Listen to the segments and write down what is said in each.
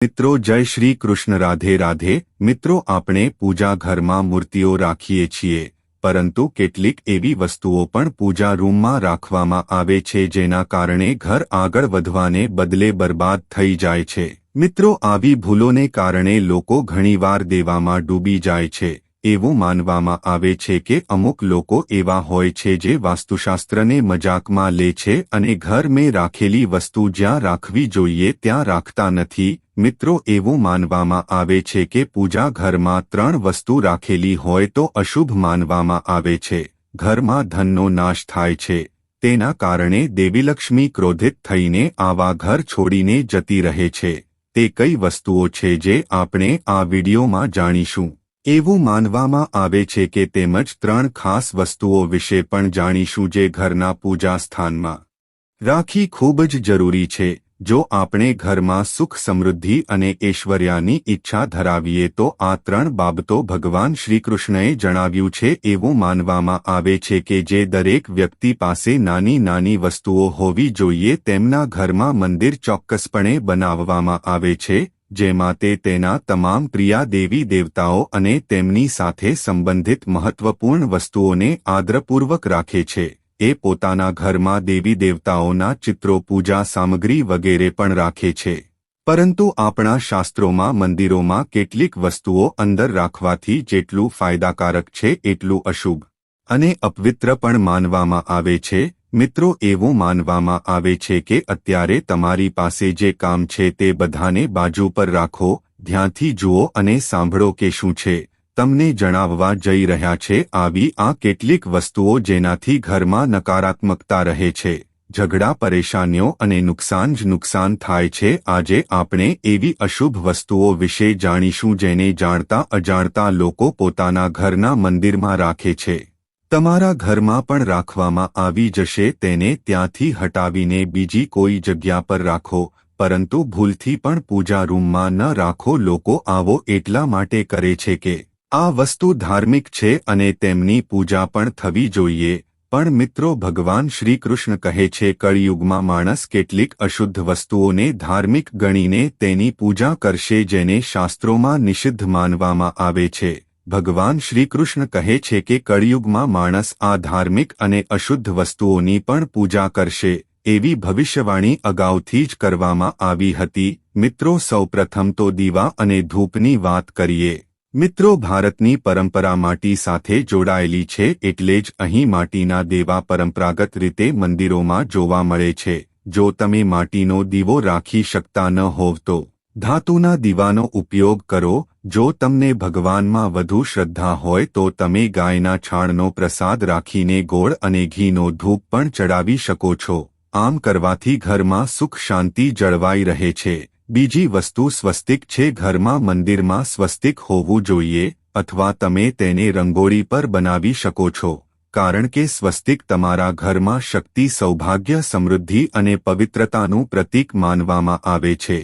મિત્રો જય શ્રી કૃષ્ણ રાધે રાધે। મિત્રો આપણે પૂજા ઘરમાં મૂર્તિઓ રાખીએ છીએ, પરંતુ કેટલીક એવી વસ્તુઓ પણ પૂજા રૂમમાં રાખવામાં આવે છે જેના કારણે ઘર આગળ વધવાને બદલે બરબાદ થઈ જાય છે। મિત્રો આવી ભૂલોને કારણે લોકો ઘણીવાર દેવામાં ડૂબી જાય છે। એવું માનવામાં આવે છે કે અમુક લોકો એવા હોય છે જે વાસ્તુશાસ્ત્રને મજાકમાં લે છે અને ઘર મેં રાખેલી વસ્તુ જ્યાં રાખવી જોઈએ ત્યાં રાખતા નથી। મિત્રો એવું માનવામાં આવે છે કે પૂજા ઘરમાં 3 વસ્તુ રાખેલી હોય તો અશુભ માનવામાં આવે છે, ઘરમાં ધનનો નાશ થાય છે। તેના કારણે દેવીલક્ષ્મી ક્રોધિત થઈને આવા ઘર છોડીને જતી રહે છે। તે કઈ વસ્તુઓ છે જે આપણે આ વિડીયોમાં જાણીશું। એવું માનવામાં આવે છે કે તેમજ 3 ખાસ વસ્તુઓ વિશે પણ જાણીશું જે ઘરના પૂજા સ્થાનમાં રાખી ખૂબ જ જરૂરી છે। જો આપણે ઘરમાં સુખ સમૃદ્ધિ અને ઐશ્વર્યની ઈચ્છા ધરાવીએ તો આ 3 બાબતો ભગવાન શ્રીકૃષ્ણએ જણાવ્યું છે। એવું માનવામાં આવે છે કે જે દરેક વ્યક્તિ પાસે નાની નાની વસ્તુઓ હોવી જોઈએ તેમના ઘરમાં મંદિર ચોક્કસપણે બનાવવામાં આવે છે, જેમાં તે તેના તમામ પ્રિય દેવી દેવતાઓ અને તેમની સાથે સંબંધિત મહત્વપૂર્ણ વસ્તુઓને આદરપૂર્વક રાખે છે। એ પોતાના ઘરમાં દેવી દેવતાઓના ચિત્રો, પૂજા સામગ્રી વગેરે પણ રાખે છે, પરંતુ આપણા શાસ્ત્રોમાં મંદિરોમાં કેટલીક વસ્તુઓ અંદર રાખવાથી જેટલું ફાયદાકારક છે એટલું અશુભ અને અપવિત્ર પણ માનવામાં આવે છે। મિત્રો એવું માનવામાં આવે છે કે અત્યારે તમારી પાસે જે કામ છે તે બધાને બાજુ પર રાખો, ધ્યાનથી જુઓ અને સાંભળો કે શું છે તમને જણાવવા જઈ રહ્યા છે। આવી આ કેટલીક વસ્તુઓ જેનાથી ઘરમાં નકારાત્મકતા રહે છે, ઝઘડા, પરેશાનીઓ અને નુકસાન જ નુકસાન થાય છે। આજે આપણે એવી અશુભ વસ્તુઓ વિશે જાણીશું જેને જાણતા અજાણતા લોકો પોતાના ઘરના મંદિરમાં રાખે છે। તમારા ઘરમાં પણ રાખવામાં આવી જશે, તેને ત્યાંથી હટાવીને બીજી કોઈ જગ્યા પર રાખો, પરંતુ ભૂલથી પણ પૂજા રૂમમાં ન રાખો। લોકો આવો એટલા માટે કરે છે કે આ વસ્તુ ધાર્મિક છે અને તેમની પૂજા પણ થવી જોઈએ, પણ મિત્રો ભગવાન શ્રીકૃષ્ણ કહે છે કળિયુગમાં માણસ કેટલીક અશુદ્ધ વસ્તુઓને ધાર્મિક ગણીને તેની પૂજા કરશે જેને શાસ્ત્રોમાં નિષિદ્ધ માનવામાં આવે છે। ભગવાન શ્રીકૃષ્ણ કહે છે કે કળિયુગમાં માણસ આ ધાર્મિક અને અશુદ્ધ વસ્તુઓની પણ પૂજા કરશે, એવી ભવિષ્યવાણી અગાઉથી જ કરવામાં આવી હતી। મિત્રો સૌપ્રથમ તો દીવા અને ધૂપની વાત કરીએ। મિત્રો ભારતની પરંપરા માટી સાથે જોડાયેલી છે, એટલે જ અહીં માટીના દેવા પરંપરાગત રીતે મંદિરોમાં જોવા મળે છે। જો તમે માટીનો દીવો રાખી શકતા ન હોવ તો ધાતુના દીવાનો ઉપયોગ કરો। જો તમને ભગવાનમાં વધુ શ્રદ્ધા હોય તો તમે ગાયના છાણનો પ્રસાદ રાખીને ગોળ અને ઘીનો ધૂપ પણ ચડાવી શકો છો। આમ કરવાથી ઘરમાં સુખ શાંતિ જળવાઈ રહે છે। બીજી વસ્તુ સ્વસ્તિક છે। ઘરમાં મંદિરમાં સ્વસ્તિક હોવું જોઈએ, અથવા તમે તેને રંગોળી પર બનાવી શકો છો, કારણ કે સ્વસ્તિક તમારા ઘરમાં શક્તિ, સૌભાગ્ય, સમૃદ્ધિ અને પવિત્રતાનું પ્રતીક માનવામાં આવે છે।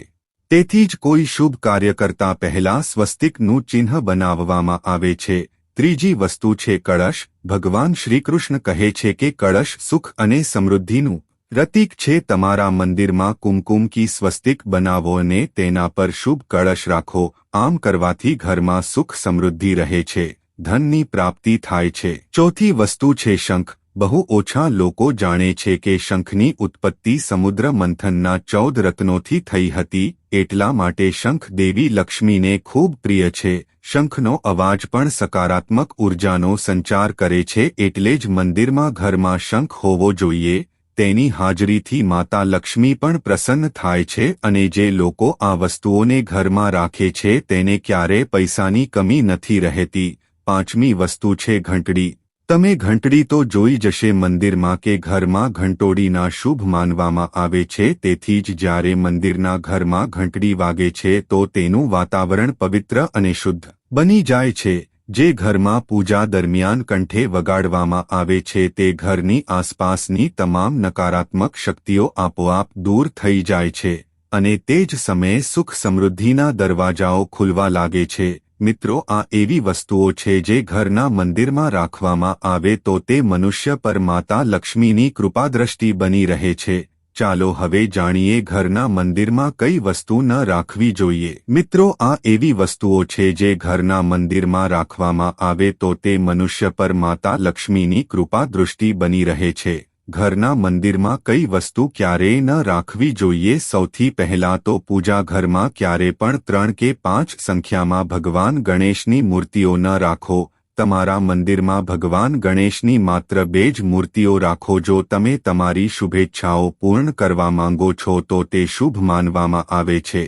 તેથી જ કોઈ શુભ કાર્ય કરતા પહેલા સ્વસ્તિકનું ચિહ્ન બનાવવામાં આવે છે। ત્રીજી વસ્તુ છે કળશ। ભગવાન શ્રીકૃષ્ણ કહે છે કે કળશ સુખ અને સમૃદ્ધિનું પ્રતીક છે। તમારા મંદિરમાં કુમકુમ કી સ્વસ્તિક બનાવો અને તેના પર શુભ કળશ રાખો। આમ કરવાથી ઘરમાં સુખ સમૃદ્ધિ રહે છે, ધનની પ્રાપ્તિ થાય છે। ચોથી વસ્તુ છે શંખ। બહુ ઓછા લોકો જાણે છે કે શંખની ઉત્પત્તિ સમુદ્ર મંથનના 14 રત્નોથી થઈ હતી, એટલા માટે શંખ દેવી લક્ષ્મીને ખૂબ પ્રિય છે। શંખનો અવાજ પણ સકારાત્મક ઉર્જાનો સંચાર કરે છે, એટલે જ મંદિરમાં ઘરમાં શંખ હોવો જોઈએ। તેની હાજરીથી માતા લક્ષ્મી પણ પ્રસન્ન થાય છે અને જે લોકો આ વસ્તુઓને ઘરમાં રાખે છે તેને ક્યારેય પૈસાની કમી નથી રહેતી। પાંચમી વસ્તુ છે ઘંટડી। તમે ઘંટડી તો જોઈ જશે મંદિરમાં કે ઘરમાં ઘંટોડીના શુભ માનવામાં આવે છે, તેથી જ જ્યારે મંદિરના ઘરમાં ઘંટડી વાગે છે તો તેનું વાતાવરણ પવિત્ર અને શુદ્ધ બની જાય છે। જે ઘરમાં પૂજા દરમિયાન કંઠે વગાડવામાં આવે છે તે ઘરની આસપાસની તમામ નકારાત્મક શક્તિઓ આપોઆપ દૂર થઈ જાય છે અને તે જ સમયે સુખ સમૃદ્ધિના દરવાજાઓ ખુલવા લાગે છે। મિત્રો આ એવી વસ્તુઓ છે જે ઘરના મંદિરમાં રાખવામાં આવે તો તે મનુષ્ય પર માતા લક્ષ્મીની કૃપાદ્રષ્ટિ બની રહે છે। ચાલો હવે જાણીએ ઘરના મંદિરમાં કઈ વસ્તુ ન રાખવી જોઈએ। મિત્રો, આ એવી વસ્તુઓ છે જે ઘરના મંદિરમાં રાખવામાં આવે તો તે મનુષ્ય પર માતા લક્ષ્મીની કૃપા દૃષ્ટિ બની રહે છે। ઘરના મંદિરમાં કઈ વસ્તુ ક્યારેય ન રાખવી જોઈએ? સૌથી પહેલા તો પૂજા ઘરમાં ક્યારે પણ 3 કે 5 સંખ્યામાં ભગવાન ગણેશની મૂર્તિઓ ન રાખો। તમારા મંદિરમાં ભગવાન ગણેશની માત્ર 2 જ મૂર્તિઓ રાખો। જો તમે તમારી શુભેચ્છાઓ પૂર્ણ કરવા માંગો છો તો તે શુભ માનવામાં આવે છે।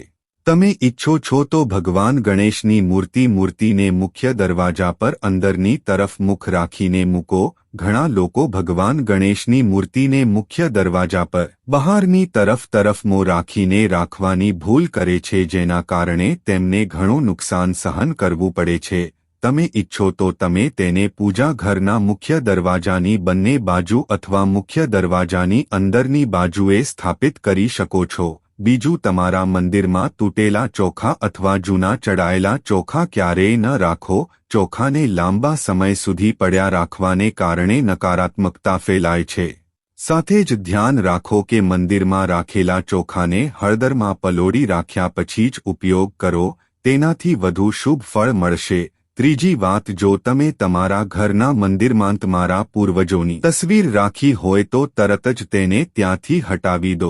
તમે ઈચ્છો છો તો ભગવાન ગણેશની મૂર્તિને મુખ્ય દરવાજા પર અંદરની તરફ મુખ રાખીને મૂકો। ઘણા લોકો ભગવાન ગણેશની મૂર્તિને મુખ્ય દરવાજા પર બહારની તરફ મોં રાખીને રાખવાની ભૂલ કરે છે, જેના કારણે તેમને ઘણું નુકસાન સહન કરવું પડે છે। તમે ઈચ્છો તો તમે તેને પૂજા ઘરના મુખ્ય દરવાજાની બંને બાજુ અથવા મુખ્ય દરવાજાની અંદરની બાજુએ સ્થાપિત કરી શકો છો। બીજું, તમારા મંદિરમાં તૂટેલા ચોખા અથવા જૂના ચડાયેલા ચોખા ક્યારેય ન રાખો। ચોખાને લાંબા સમય સુધી પડ્યા રાખવાને કારણે નકારાત્મકતા ફેલાય છે। સાથે જ ધ્યાન રાખો કે મંદિરમાં રાખેલા ચોખાને હળદરમાં પલોળી રાખ્યા પછી જ ઉપયોગ કરો, તેનાથી વધુ શુભ ફળ મળશે। ત્રીજી વાત, જો તમે તમારા ઘરના મંદિરમાં તમારા પૂર્વજોની તસવીર રાખી હોય તો તરત જ તેને ત્યાંથી હટાવી દો।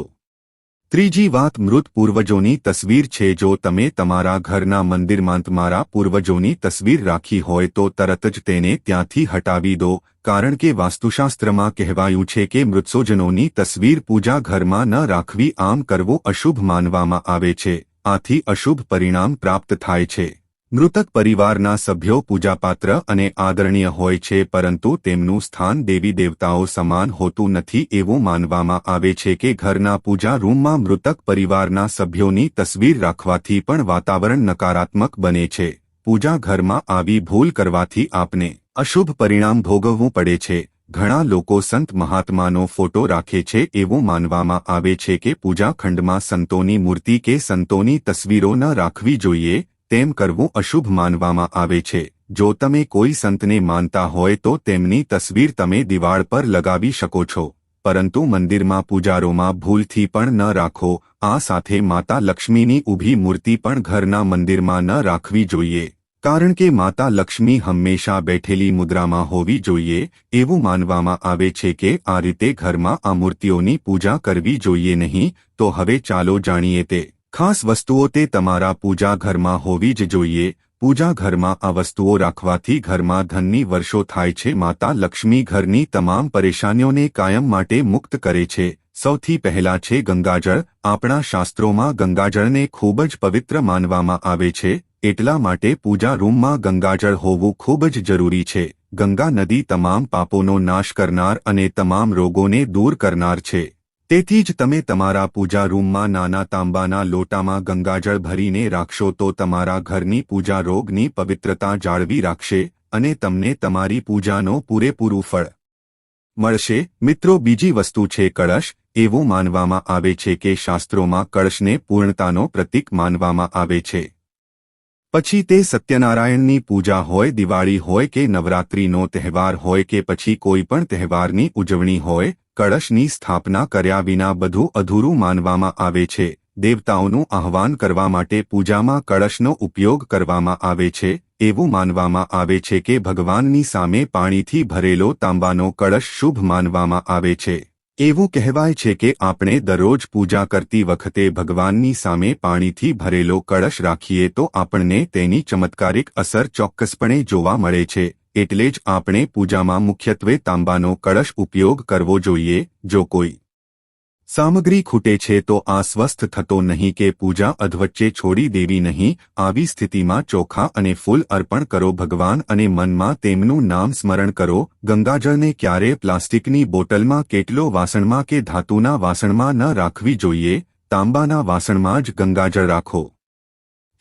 ત્રીજી વાત, મૃત પૂર્વજોની તસવીર છે। જો તમે તમારા ઘરના મંદિરમાં તમારા પૂર્વજોની તસવીર રાખી હોય તો તરત જ તેને ત્યાંથી હટાવી દો, કારણ કે વાસ્તુશાસ્ત્રમાં કહેવાયું છે કે મૃતસોજનોની તસવીર પૂજા ઘરમાં ન રાખવી। આમ કરવું અશુભ માનવામાં આવે છે। આથી અશુભ પરિણામ પ્રાપ્ત થાય છે। મૃતક પરિવારના સભ્યો પૂજાપાત્ર અને આદરણીય હોય છે, પરંતુ તેમનું સ્થાન દેવી દેવતાઓ સમાન હોતું નથી એવું માનવામાં આવે છે કે ઘરના પૂજા રૂમમાં મૃતક પરિવારના સભ્યોની તસવીર રાખવાથી પણ વાતાવરણ નકારાત્મક બને છે। પૂજા ઘરમાં આવી ભૂલ કરવાથી આપને અશુભ પરિણામ ભોગવવું પડે છે। ઘણા લોકો સંત મહાત્માનો ફોટો રાખે છે એવું માનવામાં આવે છે કે પૂજા ખંડમાં સંતોની મૂર્તિ કે સંતોની તસવીરો ન રાખવી જોઈએ। તેમ કરવું અશુભ માનવામાં આવે છે। જો તમે કોઈ સંતને માનતા હોય તો તેમની તસવીર તમે દિવાળ પર લગાવી શકો છો, પરંતુ મંદિરમાં પૂજારોમાં ભૂલથી પણ ન રાખો। આ સાથે માતા લક્ષ્મીની ઊભી મૂર્તિ પણ ઘરના મંદિરમાં ન રાખવી જોઈએ, કારણ કે માતા લક્ષ્મી હંમેશા બેઠેલી મુદ્રામાં હોવી જોઈએ એવું માનવામાં આવે છે કે આ રીતે ઘરમાં આ મૂર્તિઓની પૂજા કરવી જોઈએ નહીં। તો હવે ચાલો જાણીએ તે ખાસ વસ્તુઓ તે તમારા પૂજા ઘરમાં હોવી જ જોઈએ। પૂજા ઘરમાં આ વસ્તુઓ રાખવાથી ઘરમાં ધનની વર્ષો થાય છે। માતા લક્ષ્મી ઘરની તમામ પરેશાનીઓને કાયમ માટે મુક્ત કરે છે। સૌથી પહેલા છે ગંગાજળ। આપણા શાસ્ત્રોમાં ગંગાજળને ખૂબ જ પવિત્ર માનવામાં આવે છે, એટલા માટે પૂજા રૂમમાં ગંગાજળ હોવું ખૂબ જ જરૂરી છે। ગંગા નદી તમામ પાપોનો નાશ કરનાર અને તમામ રોગોને દૂર કરનાર છે। તેથી જ તમે તમારા પૂજા રૂમમાં નાના તાંબાના લોટામાં ગંગાજળ ભરીને રાખશો તો તમારા ઘરની પૂજા રોગની પવિત્રતા જાળવી રાખશે અને તમને તમારી પૂજાનો પૂરેપૂરું ફળ મળશે। મિત્રો, બીજી વસ્તુ છે કળશ। એવું માનવામાં આવે છે કે શાસ્ત્રોમાં કળશને પૂર્ણતાનો પ્રતીક માનવામાં આવે છે। પછી તે સત્યનારાયણની પૂજા હોય, દિવાળી હોય કે નવરાત્રિનો તહેવાર હોય કે પછી કોઈ પણ તહેવારની ઉજવણી હોય, કળશની સ્થાપના કર્યા વિના બધું અધૂરું માનવામાં આવે છે। દેવતાઓનું આહ્વાન કરવા માટે પૂજામાં કળશનો ઉપયોગ કરવામાં આવે છે। એવું માનવામાં આવે છે કે ભગવાનની સામે પાણીથી ભરેલો તાંબાનો કળશ શુભ માનવામાં આવે છે। એવું કહેવાય છે કે આપણે દરરોજ પૂજા કરતી વખતે ભગવાનની સામે પાણીથી ભરેલો કળશ રાખીએ તો આપણને તેની ચમત્કારિક અસર ચોક્કસપણે જોવા મળે છે। એટલે જ આપણે પૂજામાં મુખ્યત્વે તાંબાનો કળશ ઉપયોગ કરવો જોઈએ। જો કોઈ સામગ્રી ખૂટે છે તો આ સ્વસ્થ થતો નહીં કે પૂજા અધવચ્ચે છોડી દેવી નહીં। આવી સ્થિતિમાં ચોખા અને ફૂલ અર્પણ કરો ભગવાન અને મનમાં તેમનું નામ સ્મરણ કરો। ગંગાજળને ક્યારે પ્લાસ્ટિકની બોટલમાં, કેટલો વાસણમાં કે ધાતુના વાસણમાં ન રાખવી જોઈએ। તાંબાના વાસણમાં જ ગંગાજળ રાખો।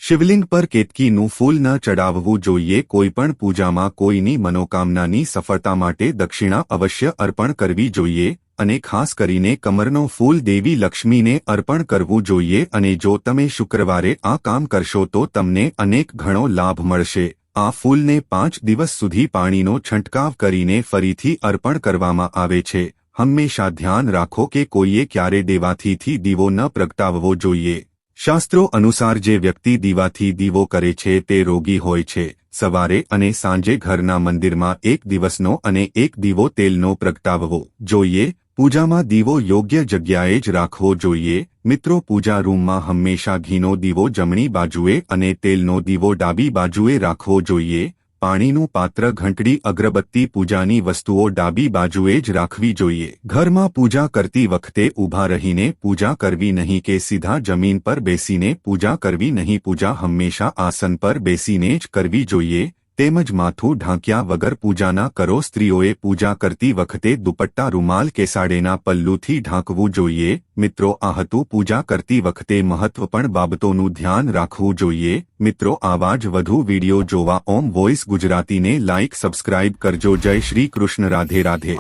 શિવલિંગ પર કેતકીનું ફૂલ ન ચડાવવું જોઈએ। કોઈપણ પૂજામાં કોઈની મનોકામનાની સફળતા માટે દક્ષિણા અવશ્ય અર્પણ કરવી જોઈએ અને ખાસ કરીને કમરનો ફૂલ દેવી લક્ષ્મીને અર્પણ કરવું જોઈએ। અને જો તમે શુક્રવારે આ કામ કરશો તો તમને અનેક ઘણો લાભ મળશે। આ ફૂલને 5 દિવસ સુધી પાણીનો છંટકાવ કરીને ફરીથી અર્પણ કરવામાં આવે છે। હંમેશા ધ્યાન રાખો કે કોઈએ ક્યારે દેવાથી દીવો ન પ્રગટાવવો જોઈએ। શાસ્ત્રો અનુસાર જે વ્યક્તિ દીવાથી દીવો કરે છે તે રોગી હોય છે। સવારે અને સાંજે ઘરના મંદિરમાં એક દિવસનો અને એક દીવો તેલનો પ્રગટાવવો જોઈએ। પૂજામાં દીવો યોગ્ય જગ્યાએ જ રાખવો જોઈએ। મિત્રો, પૂજા રૂમમાં હંમેશા ઘીનો દીવો જમણી બાજુએ અને તેલનો દીવો ડાબી બાજુએ રાખવો જોઈએ। પાણીનું પાત્ર, ઘંટડી, અગરબત્તી, પૂજાની વસ્તુઓ ડાબી બાજુએ જ રાખવી જોઈએ। ઘરમાં પૂજા કરતી વખતે ઊભા રહીને પૂજા કરવી નહીં કે સીધા જમીન પર બેસીને પૂજા કરવી નહીં। પૂજા હંમેશા આસન પર બેસીને જ કરવી જોઈએ, તેમજ માથું ઢાંક્યા વગર પૂજા ન કરો। સ્ત્રીઓએ પૂજા કરતી વખતે દુપટ્ટા, રૂમાલ કે સાડીના પલ્લુથી ઢાંકવું જોઈએ। મિત્રો, આ હતું પૂજા કરતી વખતે મહત્વપૂર્ણ બાબતોનું ધ્યાન રાખવું જોઈએ। મિત્રો, આવા જ વધુ વિડીયો જોવા ઓમ વોઇસ ગુજરાતીને લાઇક, સબસ્ક્રાઇબ કરજો। જય શ્રી કૃષ્ણ, રાધે રાધે।